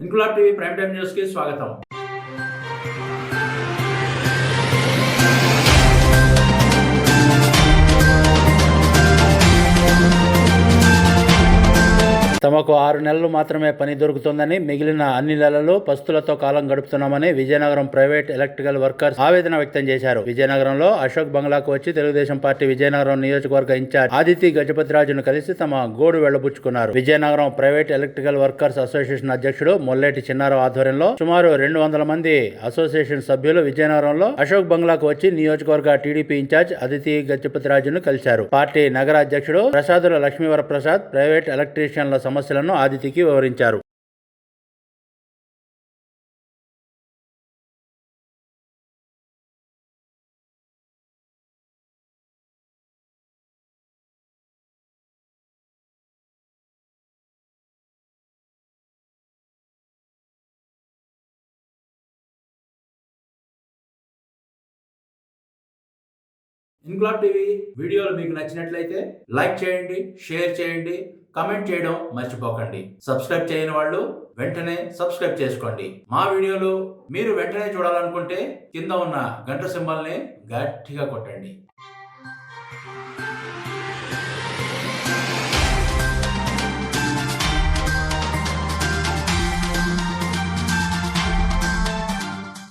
Inquilab TV prime time news కి స్వాగతం. తమకు 6 నెలలు మాత్రమే పని దొరుకుతుందని, మిగిలిన అన్ని నెలలు పస్తులతో కాలం గడుపుతున్నామని విజయనగరం ప్రైవేట్ ఎలక్ట్రికల్ వర్కర్స్ ఆవేదన వ్యక్తం చేశారు. విజయనగరంలో అశోక్ బంగ్లాకు వచ్చి తెలుగుదేశం పార్టీ విజయనగరం నియోజకవర్గ ఇన్ఛార్జ్ ఆదితి గజపతిరాజును కలిసి తమ గోడు వెళ్లబుచ్చుకున్నారు. Vizianagaram private electrical workers association అధ్యక్షుడు మొల్లేటి చిన్నారావు ఆధ్వర్యంలో సుమారు 200 మంది అసోసియేషన్ సభ్యులు విజయనగరంలో అశోక్ బంగ్లాకు వచ్చి నియోజకవర్గ టీడీపీ ఇన్ఛార్జ్ ఆదితి గజపతిరాజును కలిశారు. పార్టీ నగర అధ్యక్షుడు ప్రసాదుల లక్ష్మీవర ప్రసాద్ ప్రైవేట్ ఎలక్ట్రీషియన్ల సమస్యలను ఆదితికి వివరించారు. ఇంక్లాబ్ టీవీ వీడియోలు మీకు నచ్చినట్లయితే లైక్ చేయండి, షేర్ చేయండి, కామెంట్ చేయడం మర్చిపోకండి. సబ్స్క్రైబ్ చేయని వాళ్ళు వెంటనే సబ్స్క్రైబ్ చేసుకోండి. మా వీడియోలు మీరు వెంటనే చూడాలనుకుంటే కింద ఉన్న గంట సింబల్ని గట్టిగా కొట్టండి.